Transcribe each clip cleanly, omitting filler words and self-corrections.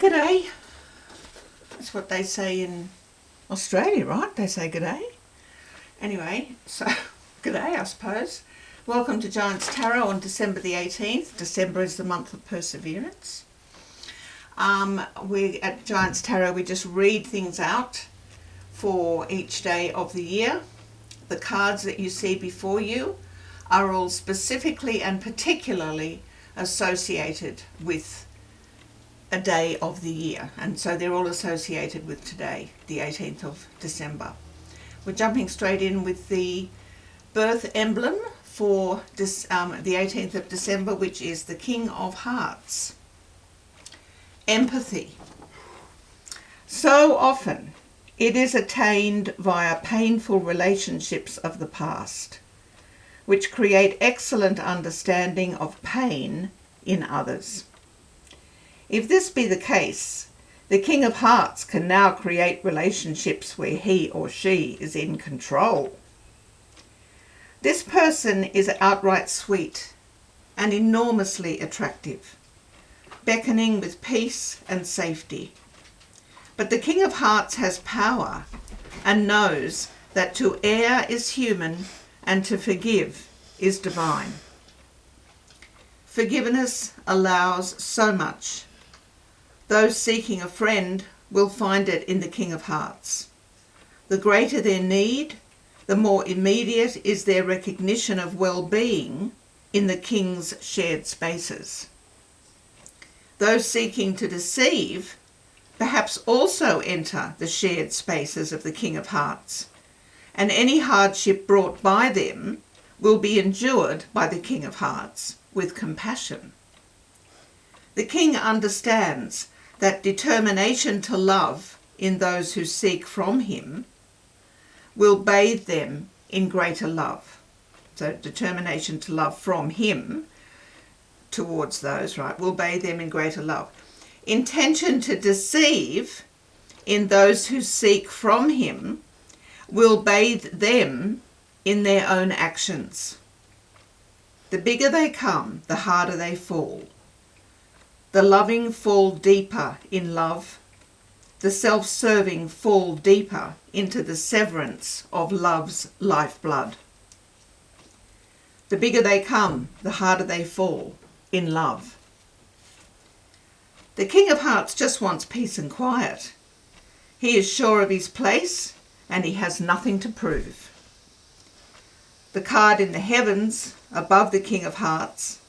G'day. That's what they say in Australia, right? They say g'day. Anyway, so g'day, I suppose. Welcome to Giants Tarot on December the 18th. December is the month of perseverance. We at Giants Tarot, we just read things out for each day of the year. The cards that you see before you are all specifically and particularly associated with a day of the year, and so they're all associated with today, the 18th of December. We're jumping straight in with the birth emblem for this, the 18th of December, which is the King of Hearts. Empathy. So often it is attained via painful relationships of the past, which create excellent understanding of pain in others. If this be the case, the King of Hearts can now create relationships where he or she is in control. This person is outright sweet and enormously attractive, beckoning with peace and safety. But the King of Hearts has power and knows that to err is human and to forgive is divine. Forgiveness allows so much. Those seeking a friend will find it in the King of Hearts. The greater their need, the more immediate is their recognition of well-being in the King's shared spaces. Those seeking to deceive perhaps also enter the shared spaces of the King of Hearts, and any hardship brought by them will be endured by the King of Hearts with compassion. The King understands that determination to love in those who seek from him will bathe them in greater love. So determination to love from him towards those, right, will bathe them in greater love. Intention to deceive in those who seek from him will bathe them in their own actions. The bigger they come, the harder they fall. The loving fall deeper in love. The self-serving fall deeper into the severance of love's lifeblood. The bigger they come, the harder they fall in love. The King of Hearts just wants peace and quiet. He is sure of his place and he has nothing to prove. The card in the heavens above the King of Hearts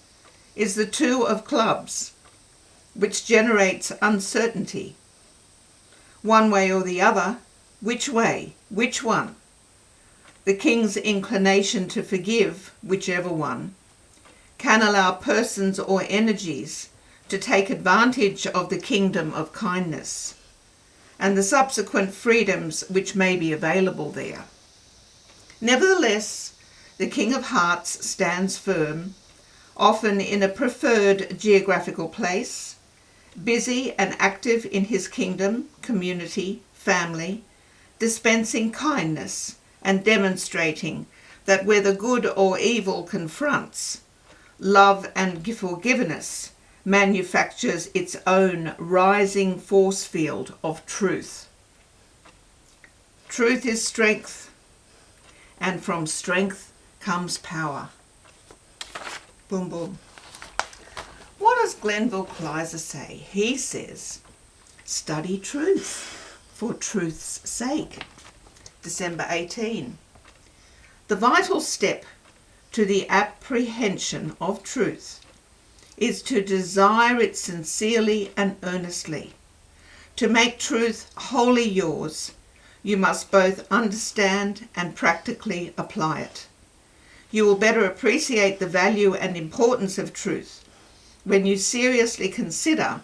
is the Two of Clubs, which generates uncertainty. One way or the other, which way, which one? The King's inclination to forgive, whichever one, can allow persons or energies to take advantage of the kingdom of kindness and the subsequent freedoms which may be available there. Nevertheless, the King of Hearts stands firm, often in a preferred geographical place, busy and active in his kingdom, community, family, dispensing kindness and demonstrating that whether good or evil confronts, love and forgiveness manufactures its own rising force field of truth. Truth is strength, and from strength comes power. Boom, boom. What does Glenville Kleiser say? He says, study truth for truth's sake. December 18. The vital step to the apprehension of truth is to desire it sincerely and earnestly. To make truth wholly yours, you must both understand and practically apply it. You will better appreciate the value and importance of truth when you seriously consider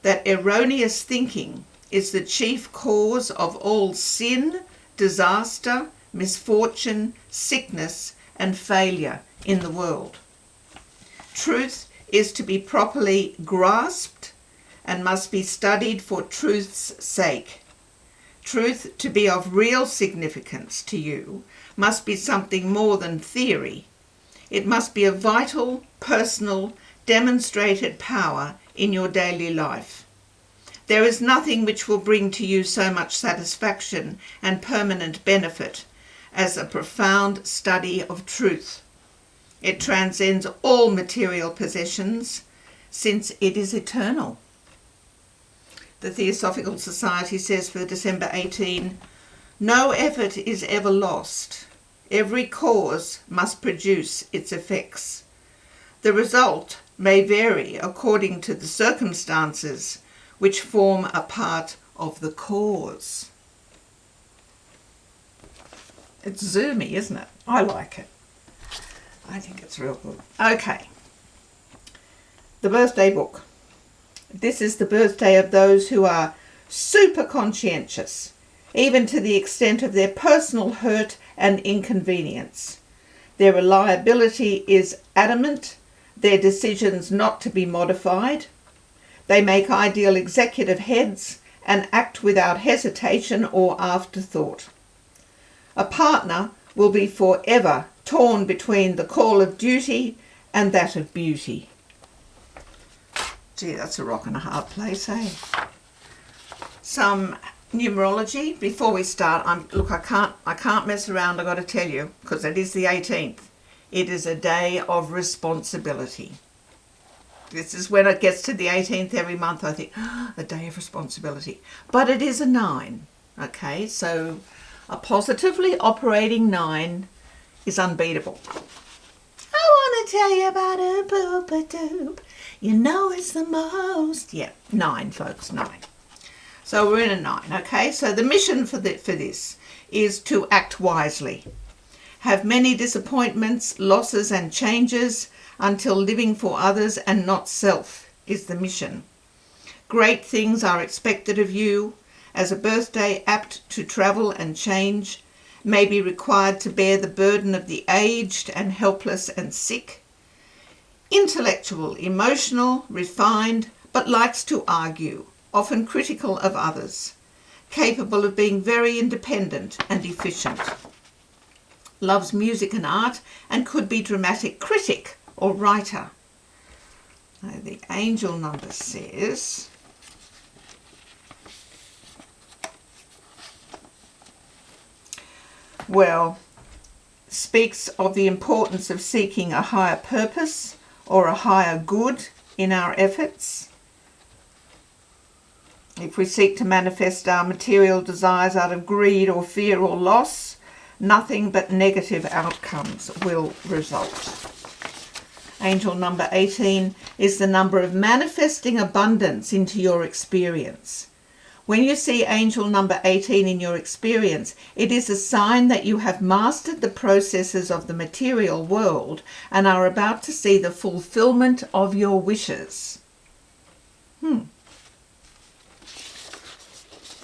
that erroneous thinking is the chief cause of all sin, disaster, misfortune, sickness, and failure in the world. Truth is to be properly grasped and must be studied for truth's sake. Truth, to be of real significance to you, must be something more than theory. It must be a vital, personal, demonstrated power in your daily life. There is nothing which will bring to you so much satisfaction and permanent benefit as a profound study of truth. It transcends all material possessions, since it is eternal. The Theosophical Society says for December 18, no effort is ever lost. Every cause must produce its effects. The result may vary according to the circumstances which form a part of the cause. It's zoomy, isn't it? I like it. I think it's real good. Okay. The birthday book. This is the birthday of those who are super conscientious, even to the extent of their personal hurt and inconvenience. Their reliability is adamant, their decisions not to be modified. They make ideal executive heads and act without hesitation or afterthought. A partner will be forever torn between the call of duty and that of beauty. Gee, that's a rock and a hard place, eh? Some numerology before we start. I can't mess around. I've got to tell you, because it is the 18th. It is a day of responsibility. This is when it gets to the 18th every month. I think, a day of responsibility. But it is a 9. Okay, so a positively operating 9 is unbeatable. I want to tell you about a boop-a-doop. You know it's the most. Yeah, 9, folks, 9. So we're in a 9, okay? So the mission for this is to act wisely. Have many disappointments, losses and changes until living for others and not self is the mission. Great things are expected of you. As a birthday apt to travel and change, may be required to bear the burden of the aged and helpless and sick. Intellectual, emotional, refined, but likes to argue, often critical of others, capable of being very independent and efficient. Loves music and art and could be dramatic critic or writer. Now, the angel number says, well, speaks of the importance of seeking a higher purpose or a higher good in our efforts. If we seek to manifest our material desires out of greed or fear or loss, nothing but negative outcomes will result. Angel number 18 is the number of manifesting abundance into your experience. When you see angel number 18 in your experience, it is a sign that you have mastered the processes of the material world and are about to see the fulfillment of your wishes. The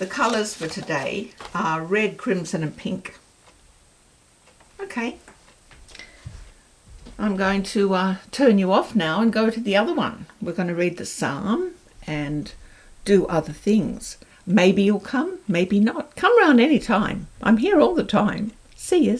colours for today are red, crimson and pink. Okay. I'm going to turn you off now and go to the other one. We're going to read the psalm and do other things. Maybe you'll come, maybe not. Come round any time. I'm here all the time. See yous.